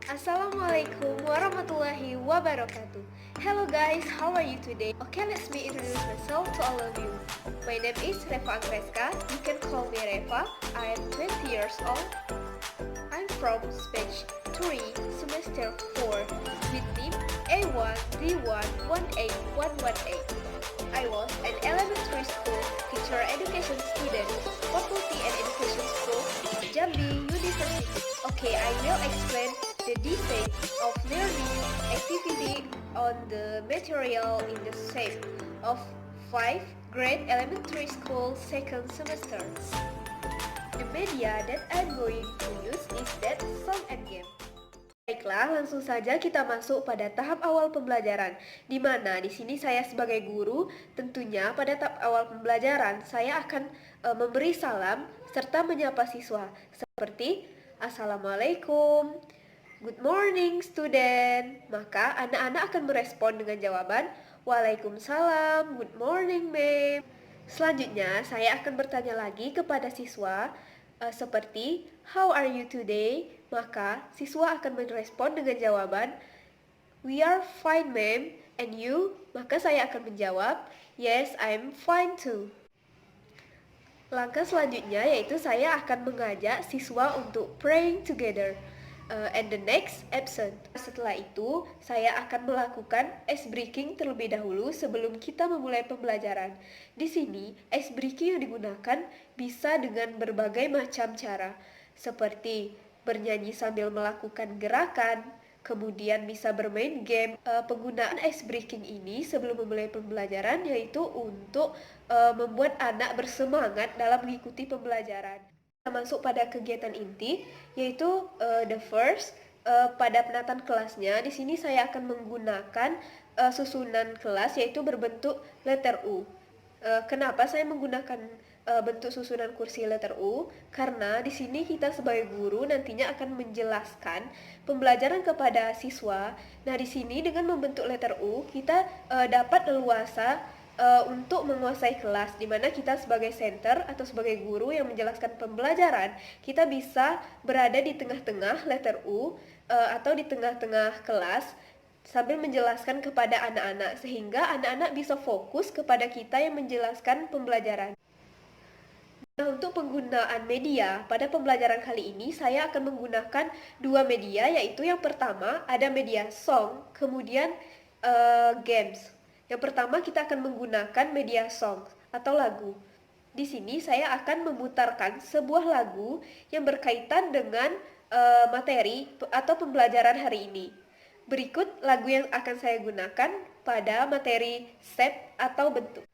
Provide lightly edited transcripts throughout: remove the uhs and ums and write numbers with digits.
Assalamualaikum warahmatullahi wabarakatuh. Hello guys, how are you today? Okay, let me introduce myself to all of you. My name is Reva Angreska. You can call me Reva. I am 20 years old. I'm from Spanish 3, semester 4, with name A1D118118. I was an elementary school teacher education student, faculty and education school, Jambi University. Okay, I will explain the details of learning activity on the material in the shape of 5 grade elementary school second semester. The media that I'm going to use is that song and game. Baiklah, langsung saja kita masuk pada tahap awal pembelajaran, di mana di sini saya sebagai guru, tentunya pada tahap awal pembelajaran saya akan memberi salam serta menyapa siswa, seperti Assalamualaikum, Good morning student. Maka anak-anak akan merespon dengan jawaban Waalaikumsalam, Good morning ma'am. Selanjutnya saya akan bertanya lagi kepada siswa seperti How are you today? Maka siswa akan merespon dengan jawaban We are fine ma'am, and you? Maka saya akan menjawab Yes, I'm fine too. Langkah selanjutnya yaitu saya akan mengajak siswa untuk praying together and the next absent. Setelah itu, saya akan melakukan ice breaking terlebih dahulu sebelum kita memulai pembelajaran. Di sini, ice breaking yang digunakan bisa dengan berbagai macam cara, seperti bernyanyi sambil melakukan gerakan, kemudian bisa bermain game. Penggunaan ice breaking ini sebelum memulai pembelajaran yaitu untuk membuat anak bersemangat dalam mengikuti pembelajaran. Kita masuk pada kegiatan inti, yaitu the first pada penataan kelasnya. Di sini saya akan menggunakan susunan kelas yaitu berbentuk letter U. Kenapa saya menggunakan bentuk susunan kursi letter U? Karena di sini kita sebagai guru nantinya akan menjelaskan pembelajaran kepada siswa. Nah, di sini dengan membentuk letter U kita dapat leluasa untuk menguasai kelas, di mana kita sebagai center atau sebagai guru yang menjelaskan pembelajaran, kita bisa berada di tengah-tengah letter U atau di tengah-tengah kelas sambil menjelaskan kepada anak-anak, sehingga anak-anak bisa fokus kepada kita yang menjelaskan pembelajaran. Nah, untuk penggunaan media pada pembelajaran kali ini saya akan menggunakan dua media, yaitu yang pertama ada media song, kemudian games. Yang pertama kita akan menggunakan media song atau lagu. Di sini saya akan memutarkan sebuah lagu yang berkaitan dengan materi atau pembelajaran hari ini. Berikut lagu yang akan saya gunakan pada materi shape atau bentuk.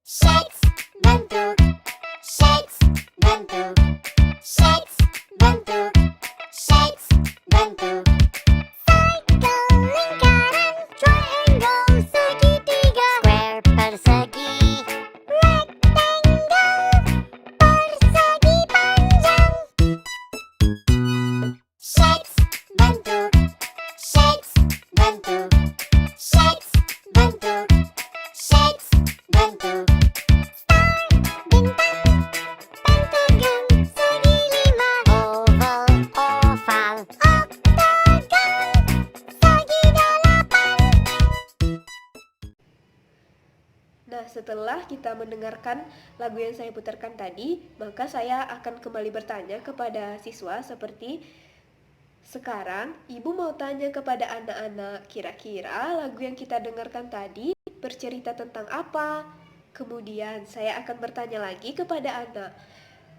Shapes bentuk, shapes bentuk, shapes bentuk, shapes bentuk. Circle lingkaran, triangle segitiga, square persegi, rectangle persegi panjang. Shapes bentuk, shapes bentuk, shapes bentuk, shapes bentuk. Nah, setelah kita mendengarkan lagu yang saya putarkan tadi, maka saya akan kembali bertanya kepada siswa seperti sekarang, Ibu mau tanya kepada anak-anak, kira-kira lagu yang kita dengarkan tadi bercerita tentang apa? Kemudian saya akan bertanya lagi kepada anak.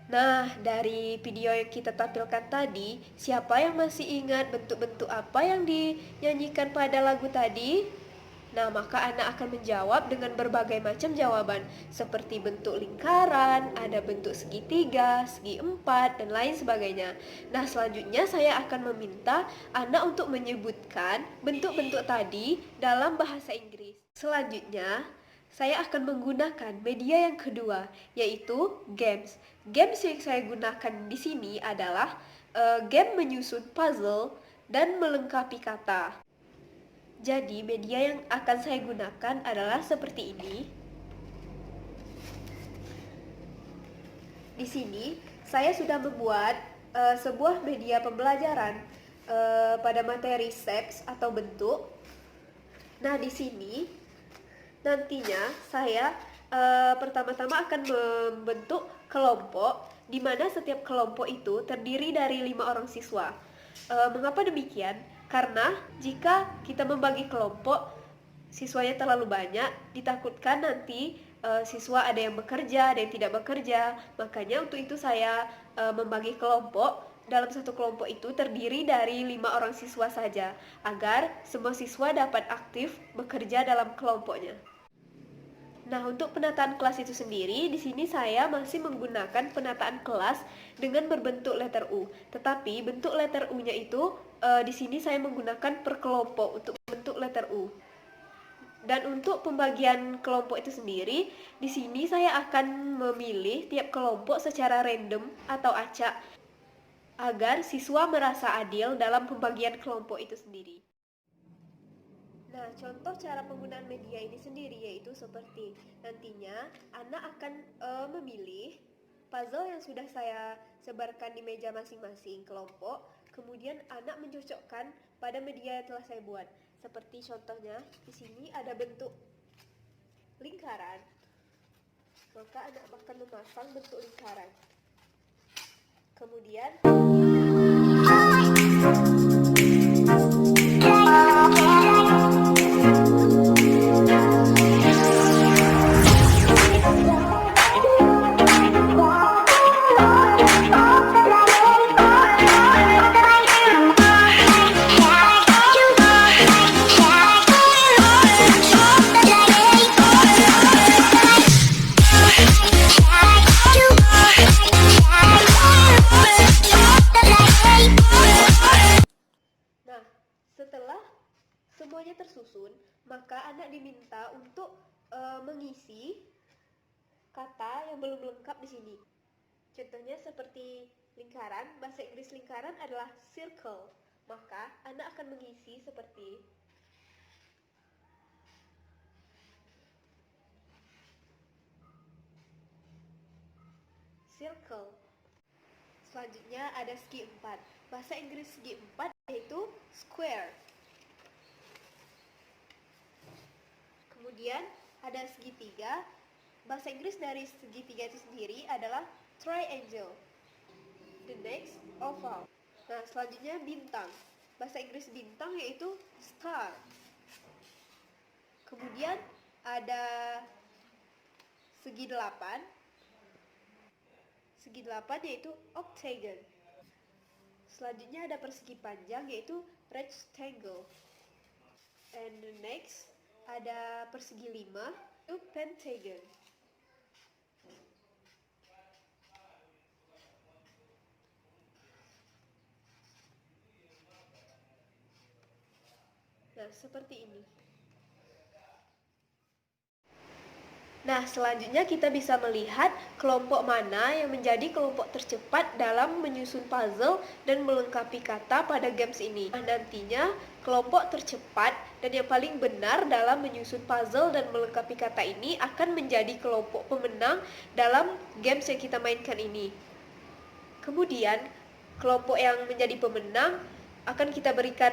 Nah, dari video yang kita tampilkan tadi, siapa yang masih ingat bentuk-bentuk apa yang dinyanyikan pada lagu tadi? Nah, maka anak akan menjawab dengan berbagai macam jawaban, seperti bentuk lingkaran, ada bentuk segitiga, segi empat, dan lain sebagainya. Nah, selanjutnya saya akan meminta anak untuk menyebutkan bentuk-bentuk tadi dalam bahasa Inggris. Selanjutnya, saya akan menggunakan media yang kedua, yaitu games. Games yang saya gunakan di sini adalah game menyusun puzzle, dan melengkapi kata. Jadi media yang akan saya gunakan adalah seperti ini. Di sini saya sudah membuat sebuah media pembelajaran pada materi shapes atau bentuk. Nah, di sini nantinya saya pertama-tama akan membentuk kelompok di mana setiap kelompok itu terdiri dari 5 orang siswa. Mengapa demikian? Karena jika kita membagi kelompok, siswanya terlalu banyak, ditakutkan nanti siswa ada yang bekerja, ada yang tidak bekerja. Makanya untuk itu saya membagi kelompok. Dalam satu kelompok itu terdiri dari 5 orang siswa saja, agar semua siswa dapat aktif bekerja dalam kelompoknya. Nah, untuk penataan kelas itu sendiri, di sini saya masih menggunakan penataan kelas dengan berbentuk letter U. Tetapi bentuk letter U-nya itu di sini saya menggunakan per kelompok untuk bentuk letter U. Dan untuk pembagian kelompok itu sendiri, di sini saya akan memilih tiap kelompok secara random atau acak agar siswa merasa adil dalam pembagian kelompok itu sendiri. Nah, contoh cara penggunaan media ini sendiri yaitu seperti nantinya anak akan memilih puzzle yang sudah saya sebarkan di meja masing-masing kelompok, kemudian anak mencocokkan pada media yang telah saya buat. Seperti contohnya di sini ada bentuk lingkaran, maka anak akan memasang bentuk lingkaran. Kemudian setelah semuanya tersusun, maka anak diminta untuk mengisi kata yang belum lengkap di sini. Contohnya seperti lingkaran, bahasa Inggris lingkaran adalah circle. Maka anak akan mengisi seperti circle. Selanjutnya ada segi 4. Bahasa Inggris segi 4 yaitu square. Kemudian ada segitiga. Bahasa Inggris dari segitiga itu sendiri adalah triangle. The next, oval. Nah, selanjutnya bintang. Bahasa Inggris bintang yaitu star. Kemudian ada segi 8. Segi 8 yaitu octagon. Selanjutnya ada persegi panjang yaitu rectangle. And the next ada persegi 5 yaitu pentagon. Nah, seperti ini. Nah, selanjutnya kita bisa melihat kelompok mana yang menjadi kelompok tercepat dalam menyusun puzzle dan melengkapi kata pada games ini. Nah, nantinya kelompok tercepat dan yang paling benar dalam menyusun puzzle dan melengkapi kata ini akan menjadi kelompok pemenang dalam games yang kita mainkan ini. Kemudian, kelompok yang menjadi pemenang akan kita berikan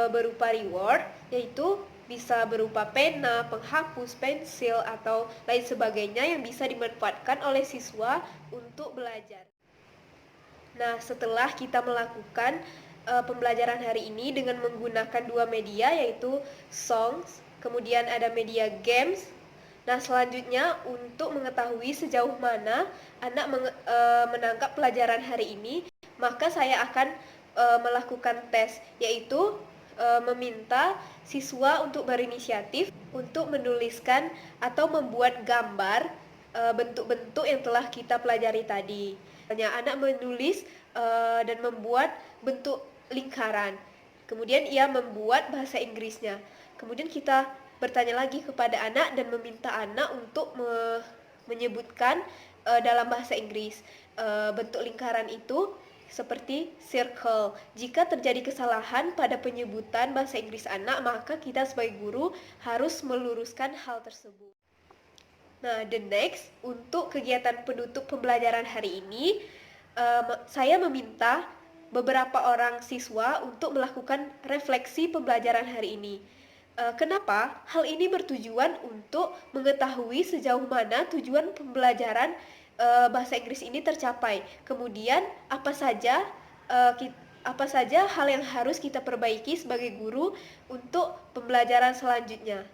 berupa reward, yaitu bisa berupa pena, penghapus, pensil, atau lain sebagainya yang bisa dimanfaatkan oleh siswa untuk belajar. Nah, setelah kita melakukan pembelajaran hari ini dengan menggunakan dua media yaitu songs, kemudian ada media games. Nah, selanjutnya untuk mengetahui sejauh mana anak menangkap pelajaran hari ini, maka saya akan melakukan tes, yaitu meminta siswa untuk berinisiatif untuk menuliskan atau membuat gambar bentuk-bentuk yang telah kita pelajari tadi. Misalnya anak menulis dan membuat bentuk lingkaran. Kemudian ia membuat bahasa Inggrisnya. Kemudian kita bertanya lagi kepada anak dan meminta anak untuk menyebutkan dalam bahasa Inggris bentuk lingkaran itu seperti circle. Jika terjadi kesalahan pada penyebutan bahasa Inggris anak, maka kita sebagai guru harus meluruskan hal tersebut. Nah, the next, untuk kegiatan penutup pembelajaran hari ini, saya meminta beberapa orang siswa untuk melakukan refleksi pembelajaran hari ini. Kenapa? Hal ini bertujuan untuk mengetahui sejauh mana tujuan pembelajaran bahasa Inggris ini tercapai. Kemudian, apa saja hal yang harus kita perbaiki sebagai guru untuk pembelajaran selanjutnya.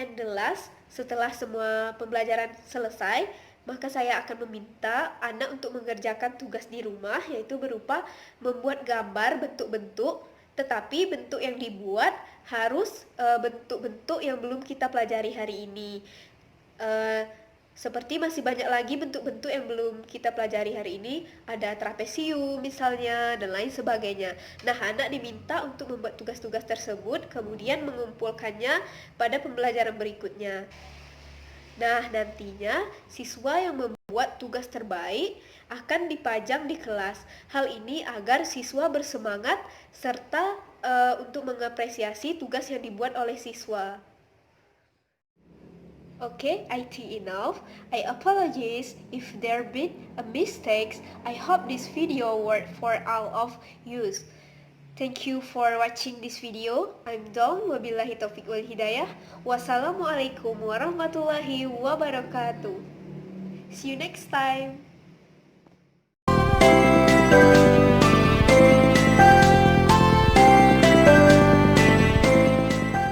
And the last, setelah semua pembelajaran selesai, maka saya akan meminta anak untuk mengerjakan tugas di rumah, yaitu berupa membuat gambar bentuk-bentuk, tetapi bentuk yang dibuat harus bentuk-bentuk yang belum kita pelajari hari ini. Seperti masih banyak lagi bentuk-bentuk yang belum kita pelajari hari ini, ada trapesium misalnya, dan lain sebagainya. Nah, anak diminta untuk membuat tugas-tugas tersebut, kemudian mengumpulkannya pada pembelajaran berikutnya. Nah, nantinya siswa yang membuat tugas terbaik akan dipajang di kelas. Hal ini agar siswa bersemangat serta untuk mengapresiasi tugas yang dibuat oleh siswa. Okay, I think enough. I apologize if there been a mistakes. I hope this video worked for all of you. Thank you for watching this video. I'm Dong. Wabillahi taufiq wal hidayah. Wassalamualaikum warahmatullahi wabarakatuh. See you next time.